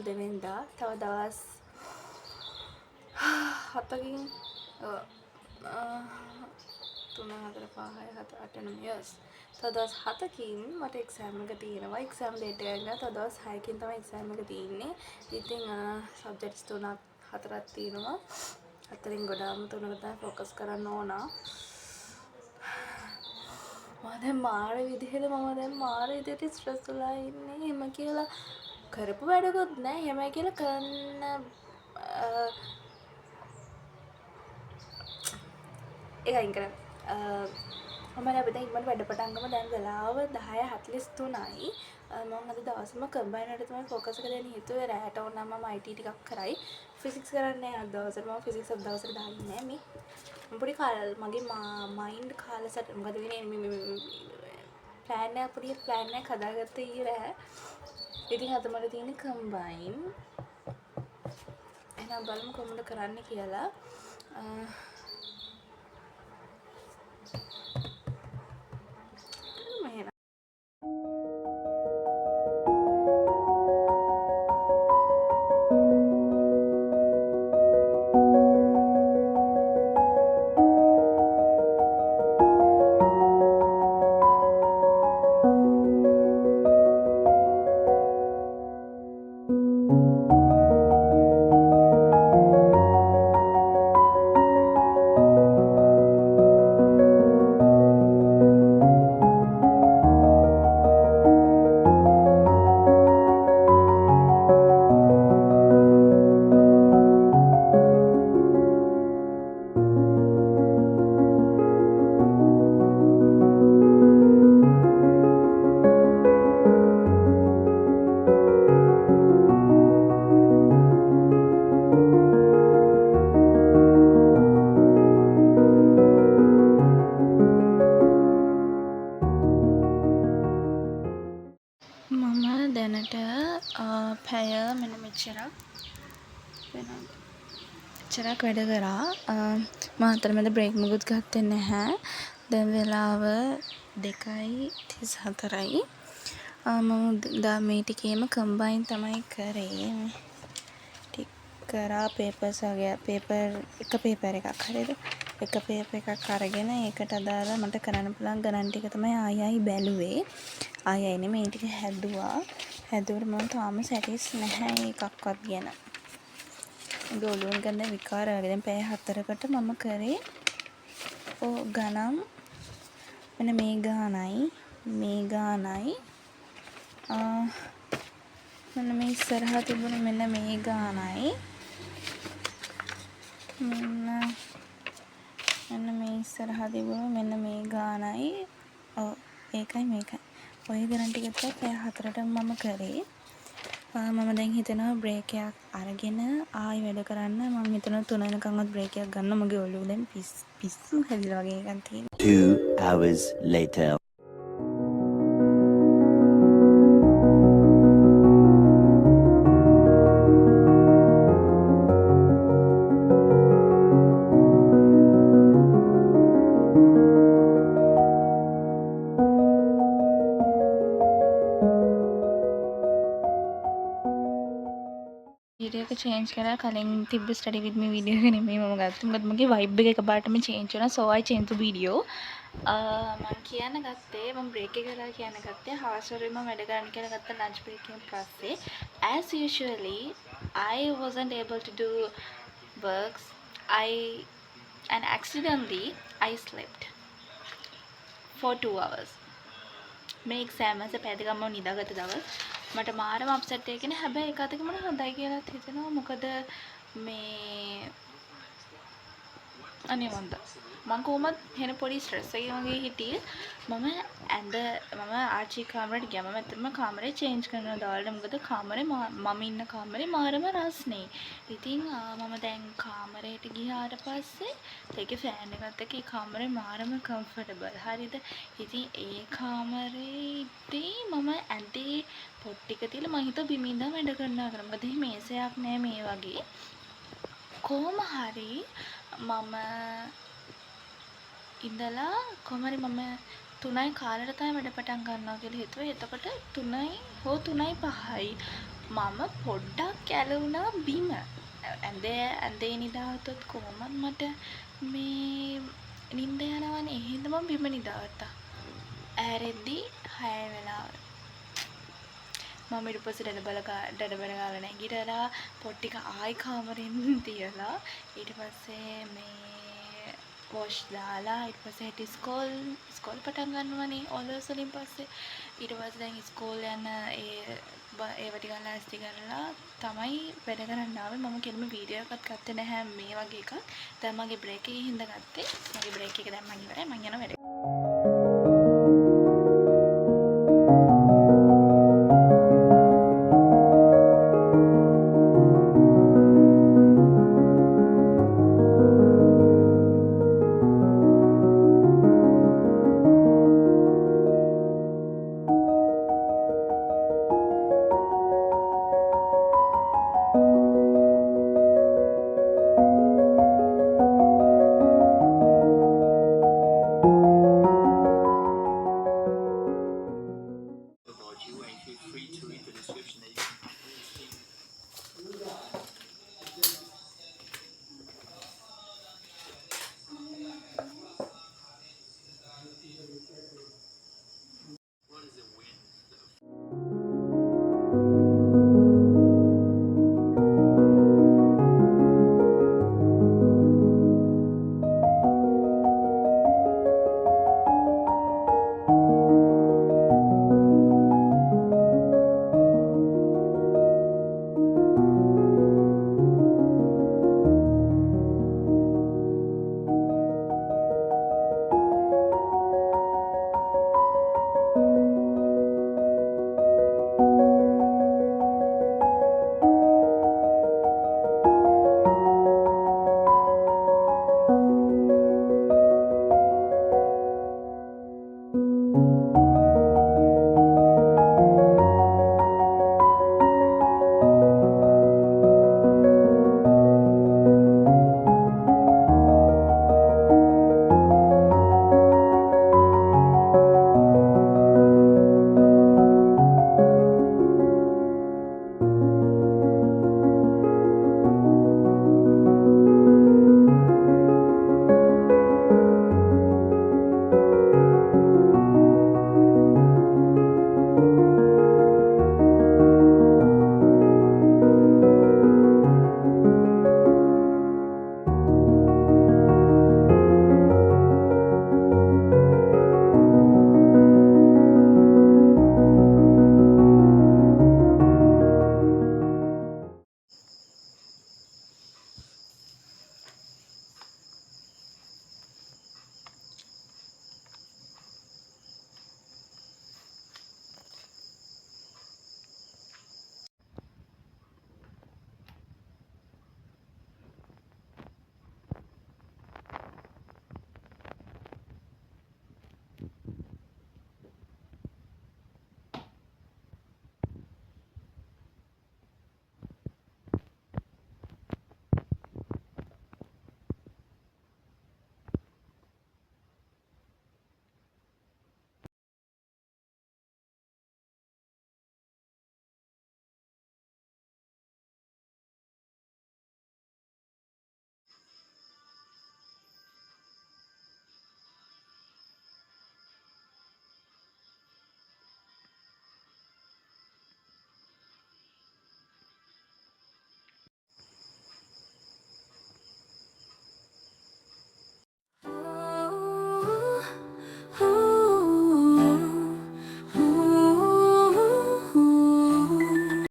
2 වෙනිදා. තව දවස් 7කින් 3 4 5 6 7 8 9 years. තව දවස් 7කින් මට එක්සෑම් එක තියෙනවා. එක්සෑම් ඩේට් එක ගන්න තව දවස් 6කින් තමයි එක්සෑම් එක තියෙන්නේ. ඉතින් සබ්ජෙක්ට්ස් 3ක් 4ක් තියෙනවා. 4න් ගොඩාම 3කට තමයි ફોකස් කරන්න ඕන. දැන් මාර විදිහට ස්ට්‍රෙස් වෙලා ඉන්නේ. එහෙම කියලා කරපු වැඩකුත් නැහැ. එහෙමයි කියලා කරන්න ඒක අයින් කරන්න. මම අපිට ඉක්මනට වැඩ පටන් ගමු. දැන් වෙලාව 10:43යි. මම අද දවසම කම්බයින් වලට තමයි ફોකස් එක දෙන්න හිතුවේ. රැට ඕනනම් මම IT ටිකක් කරයි. ෆිසික්ස් කරන්නේ අද දවසට. මම ෆිසික්ස් අද දවසට දාන්නේ නැහැ මේ. පොඩි මගේ මයින්ඩ් කාලසට මොකද වෙන්නේ ප්ලෑන් එකක් හදාගත්ත ඊරෑ. ඉතින් අද මට තියෙන්නේ කම්බයින්. එහෙනම් බලමු කොහොමද කරන්න කියලා. මම දැනට පැය මෙන්න මෙච්චරක් වැඩ කරා. මම අතරමැද බ්‍රේක් මුකුත් ගත්තේ නැහැ. දැන් වෙලාව 2:34යි. මම මේ ටිකේම කම්බයින් තමයි කරේ. ටික කරා පේපර්ස් වගේ එක පේපර් එකක් හරියද? එක පේපර් එකක් අරගෙන ඒකට අදාළ මට කරන්න පුළුවන් ගණන් ටික තමයි ආයෙ බැලුවේ. ආයෙ නෙමෙයි ටික හැදුවා. හැදුවට මම තාම සැටිස් නැහැ එකක්වත් ගැන. මගේ ඔළුවෙන් ගන්න විකාර වගේ. දැන් පැය 4කට මම කරේ ගණන් මෙන්න මේ ගානයි මෙන්න මේ ඉස්සරහා තිබුණ මෙන්න මේ ගානයි මෙන්න මේ ඉස්සරහා තිබුණ මෙන්න මේ ගානයි ඒකයි මේකයි ඔය ගණන් ටික තමයි පැය 4ටම මම කරේ. මම දැන් හිතනවා බ්‍රේක් එකක් අරගෙන ආයෙ වැඩ කරන්න. මම හිතනවා 3 වෙනකන්වත් බ්‍රේක් එකක් ගන්න. මගේ ඔළුව දැන් පිස්සු හැදිලා වගේ එකක් තියෙනවා. 2 hours later. වීඩියෝ එක චේන්ජ් කරලා කලින් තිබ්බ ස්ටඩි විත් මේ වීඩියෝ එක නෙමෙයි මම ගත්තේ. මොකද මගේ වයිබ් එක එකපාරටම චේන්ජ් වුණා. so I changed the video. මම බ්‍රේක් එක කරලා කියන්න ගත්තේ හවස් වරුවේ මම වැඩ කරන්න කියලා ගත්ත ලන්ච් බ්‍රේක් එකෙන් පස්සේ as usually I wasn't able to do works. and accidentally I slept for 2 hours. මේ එක්සෑම් එක පැය දෙකක්ම නිදාගත්ත දවස්. මට මාරම අප්සෙට් එකකින් හැබැයි එක අතකින් මට හොඳයි කියලාත් හිතෙනවා. මොකද මේ අනේ මම කොහොමද වෙන පොඩි ස්ට්‍රෙස් එකක් වගේ හිටියේ. මම ආච්චි කාමරේට ගියා. මම ඇත්තටම කාමරේ චේන්ජ් කරනවා දාලා. මොකද කාමරේ මම ඉන්න කාමරේ මාරම රස්නේ. ඉතින් මම දැන් කාමරේට ගියාට පස්සේ ඒකේ ෆෑන් එකත් එක්ක ඒ කාමරේ මාරම කම්ෆර්ටබල්. හරිද? ඉතින් ඒ කාමරේදී මම ඇඳේ පොත් ටික තියලා මම හිතුවා බිම ඉඳන් වැඩ කරනවා කියලා. මොකද එහෙම මේසයක් නෑ මේ වගේ. කොහොම හරි මම ඉඳලා කොහමරි මම 3යි කාලට තමයි වැඩ පටන් ගන්නවා කියලා හිතුවා. එතකොට 3යි හෝ 3යි 5යි මම පොඩ්ඩක් ඇලුනා බිම. ඇඳේ නිදාගත්තොත් කොහොමත් මට මේ නිින්ද යනවනේ. ඒ හින්දා මම බිම නිදාගත්තා. ඇහැරෙද්දී 6 වෙලාව. මම ඊට පස්සේ දඩබඩ ගාලා නැගිටලා පොත් ටික ආයි කාමරෙන් තියලා ඊට පස්සේ මේ වොෂ් දාලා ඊට පස්සේ හිට ඉස්කෝල් පටන් ගන්නවනේ ඔලුවස් වලින් පස්සේ ඊට පස්සේ දැන් ඉස්කෝල් යන ඒව ටික ලෑස්ති කරලා තමයි වැඩ කරන්න ආවේ. මම කෙලිම වීඩියෝ එකක් ගත්තේ නැහැ මේ වගේ එකක්. දැන් මගේ බ්‍රේක් එකේ හින්දා ගත්තේ. මගේ බ්‍රේක් එක දැන් මම ඉවරයි. මම යනවා වැඩ.